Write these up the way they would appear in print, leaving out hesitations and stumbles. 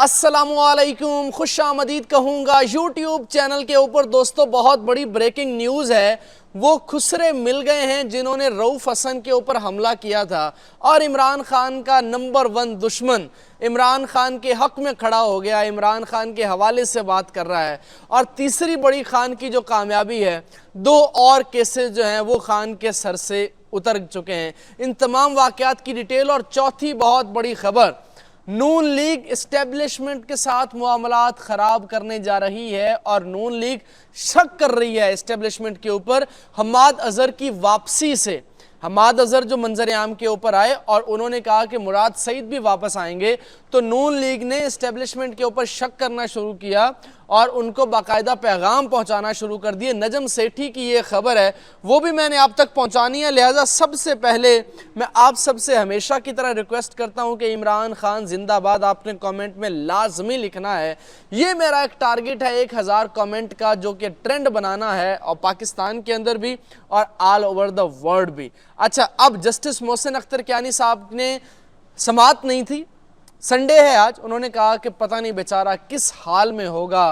السلام علیکم، خوش آمدید کہوں گا یوٹیوب چینل کے اوپر۔ دوستو بہت بڑی بریکنگ نیوز ہے، وہ خسرے مل گئے ہیں جنہوں نے رؤف حسن کے اوپر حملہ کیا تھا اور عمران خان کا نمبر 1 دشمن عمران خان کے حق میں کھڑا ہو گیا، عمران خان کے حوالے سے بات کر رہا ہے۔ اور تیسری بڑی خان کی جو کامیابی ہے، 2 اور کیسز جو ہیں وہ خان کے سر سے اتر چکے ہیں۔ ان تمام واقعات کی ڈیٹیل اور چوتھی بہت بڑی خبر، نون لیگ اسٹیبلشمنٹ کے ساتھ معاملات خراب کرنے جا رہی ہے اور نون لیگ شک کر رہی ہے اسٹیبلشمنٹ کے اوپر حماد اظہر کی واپسی سے۔ حماد اظہر جو منظر عام کے اوپر آئے اور انہوں نے کہا کہ مراد سعید بھی واپس آئیں گے، تو نون لیگ نے اسٹیبلشمنٹ کے اوپر شک کرنا شروع کیا اور ان کو باقاعدہ پیغام پہنچانا شروع کر دیے۔ نجم سیٹھی کی یہ خبر ہے، وہ بھی میں نے آپ تک پہنچانی ہے، لہٰذا سب سے پہلے میں آپ سب سے ہمیشہ کی طرح ریکویسٹ کرتا ہوں کہ عمران خان زندہ باد آپ نے کامنٹ میں لازمی لکھنا ہے۔ یہ میرا ایک ٹارگٹ ہے 1000 کامنٹ کا، جو کہ ٹرینڈ بنانا ہے، اور پاکستان کے اندر بھی اور آل اوور دا ورلڈ بھی۔ اچھا، اب جسٹس محسن اختر کیانی صاحب نے سماعت نہیں تھی، سنڈے ہے آج، انہوں نے کہا کہ پتہ نہیں بیچارہ کس حال میں ہوگا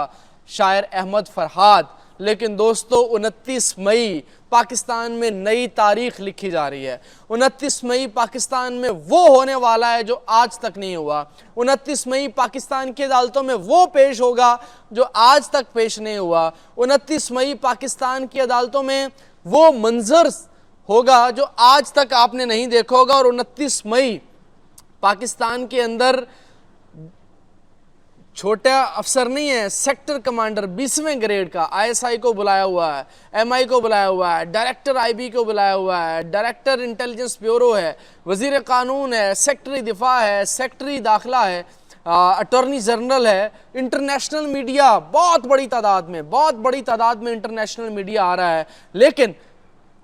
شاعر احمد فرحات، لیکن دوستو 29 مئی پاکستان میں نئی تاریخ لکھی جا رہی ہے۔ 29 مئی پاکستان میں وہ ہونے والا ہے جو آج تک نہیں ہوا۔ 29 مئی پاکستان کی عدالتوں میں وہ پیش ہوگا جو آج تک پیش نہیں ہوا۔ 29 مئی پاکستان کی عدالتوں میں وہ منظر ہوگا جو آج تک آپ نے نہیں دیکھا ہوگا، اور 29 مئی پاکستان کے اندر چھوٹا افسر نہیں ہے، سیکٹر کمانڈر 20ویں گریڈ کا ISI کو بلایا ہوا ہے، MI کو بلایا ہوا ہے، ڈائریکٹر IB کو بلایا ہوا ہے، ڈائریکٹر انٹیلیجنس بیورو ہے، وزیر قانون ہے، سیکٹری دفاع ہے، سیکٹری داخلہ ہے، اٹارنی جنرل ہے، انٹرنیشنل میڈیا بہت بڑی تعداد میں انٹرنیشنل میڈیا آ رہا ہے۔ لیکن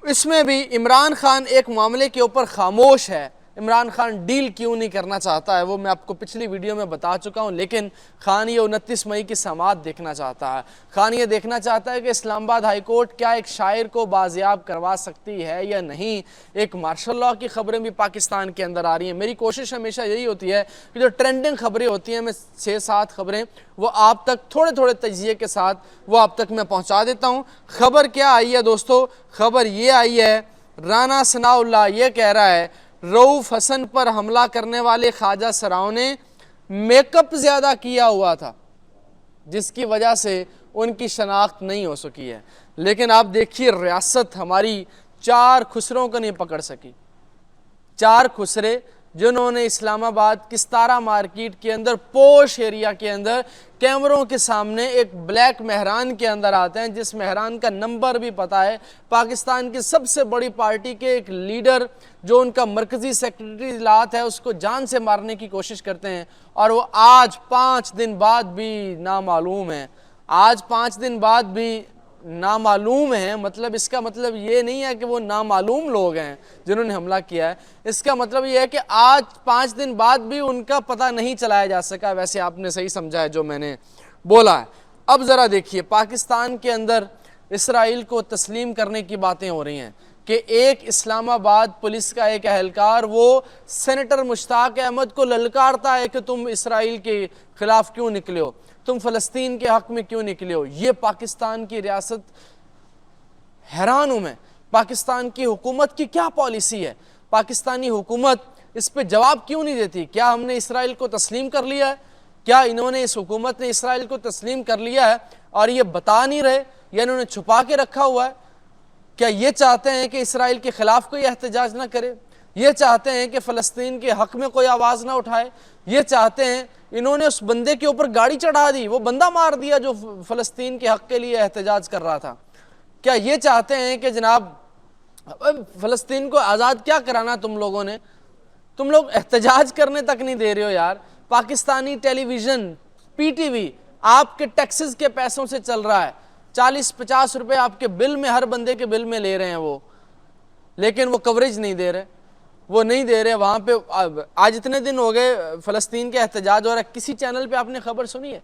اس میں بھی عمران خان ایک معاملے کے اوپر خاموش ہے۔ عمران خان ڈیل کیوں نہیں کرنا چاہتا ہے وہ میں آپ کو پچھلی ویڈیو میں بتا چکا ہوں، لیکن خان یہ 29 مئی کی سماعت دیکھنا چاہتا ہے۔ خان یہ دیکھنا چاہتا ہے کہ اسلام آباد ہائی کورٹ کیا ایک شاعر کو بازیاب کروا سکتی ہے یا نہیں۔ ایک مارشل لاء کی خبریں بھی پاکستان کے اندر آ رہی ہیں۔ میری کوشش ہمیشہ یہی ہوتی ہے کہ جو ٹرینڈنگ خبریں ہوتی ہیں، میں 6-7 خبریں وہ آپ تک تھوڑے تجزیے کے ساتھ وہ آپ تک میں پہنچا دیتا ہوں۔ خبر کیا آئی ہے دوستو؟ خبر یہ آئی ہے، رانا ثناء اللہ یہ کہہ رہا ہے رؤف حسن پر حملہ کرنے والے خواجہ سراؤں نے میک اپ زیادہ کیا ہوا تھا، جس کی وجہ سے ان کی شناخت نہیں ہو سکی ہے۔ لیکن آپ دیکھیے، ریاست ہماری 4 خسروں کو نہیں پکڑ سکی۔ 4 خسرے جنہوں نے اسلام آباد کستارہ مارکیٹ کے اندر پوش ایریا کے اندر کیمروں کے سامنے ایک بلیک مہران کے اندر آتے ہیں، جس مہران کا نمبر بھی پتا ہے، پاکستان کی سب سے بڑی پارٹی کے ایک لیڈر جو ان کا مرکزی سیکرٹری اطلاعات ہے، اس کو جان سے مارنے کی کوشش کرتے ہیں، اور وہ آج 5 دن بعد بھی نامعلوم ہیں۔ آج 5 دن بعد بھی نامعلوم ہیں، مطلب اس کا مطلب یہ نہیں ہے کہ وہ نامعلوم لوگ ہیں جنہوں نے حملہ کیا ہے۔ اس کا مطلب یہ ہے کہ آج 5 دن بعد بھی ان کا پتہ نہیں چلایا جا سکا۔ ویسے آپ نے صحیح سمجھا ہے جو میں نے بولا ہے۔ اب ذرا دیکھیے، پاکستان کے اندر اسرائیل کو تسلیم کرنے کی باتیں ہو رہی ہیں کہ ایک اسلام آباد پولیس کا ایک اہلکار وہ سینیٹر مشتاق احمد کو للکارتا ہے کہ تم اسرائیل کے خلاف کیوں نکلے ہو، تم فلسطین کے حق میں کیوں نکلے ہو۔ یہ پاکستان کی ریاست، حیران ہوں میں، پاکستان کی حکومت کی کیا پالیسی ہے؟ پاکستانی حکومت اس پہ جواب کیوں نہیں دیتی؟ کیا ہم نے اسرائیل کو تسلیم کر لیا ہے؟ کیا انہوں نے، اس حکومت نے اسرائیل کو تسلیم کر لیا ہے اور یہ بتا نہیں رہے، یا انہوں نے چھپا کے رکھا ہوا ہے؟ کیا یہ چاہتے ہیں کہ اسرائیل کے خلاف کوئی احتجاج نہ کرے؟ یہ چاہتے ہیں کہ فلسطین کے حق میں کوئی آواز نہ اٹھائے؟ یہ چاہتے ہیں، انہوں نے اس بندے کے اوپر گاڑی چڑھا دی، وہ بندہ مار دیا جو فلسطین کے حق کے لیے احتجاج کر رہا تھا۔ کیا یہ چاہتے ہیں کہ جناب فلسطین کو آزاد کیا کرانا تم لوگوں نے؟ تم لوگ احتجاج کرنے تک نہیں دے رہے ہو یار۔ پاکستانی ٹیلی ویژن PTV آپ کے ٹیکسز کے پیسوں سے چل رہا ہے، 40-50 روپے آپ کے بل میں، ہر بندے کے بل میں لے رہے ہیں وہ، لیکن وہ کوریج نہیں دے رہے، وہ نہیں دے رہے وہاں پہ۔ آج اتنے دن ہو گئے فلسطین کے احتجاج ہو رہا ہے، کسی چینل پہ آپ نے خبر سنی ہے؟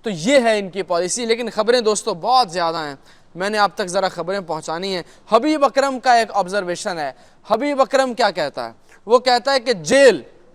تو یہ ہے ان کی پالیسی۔ لیکن خبریں دوستو بہت زیادہ ہیں، میں نے آپ تک ذرا خبریں پہنچانی ہیں۔ حبیب اکرم کا ایک آبزرویشن ہے۔ حبیب اکرم کیا کہتا ہے؟ وہ کہتا ہے کہ جیل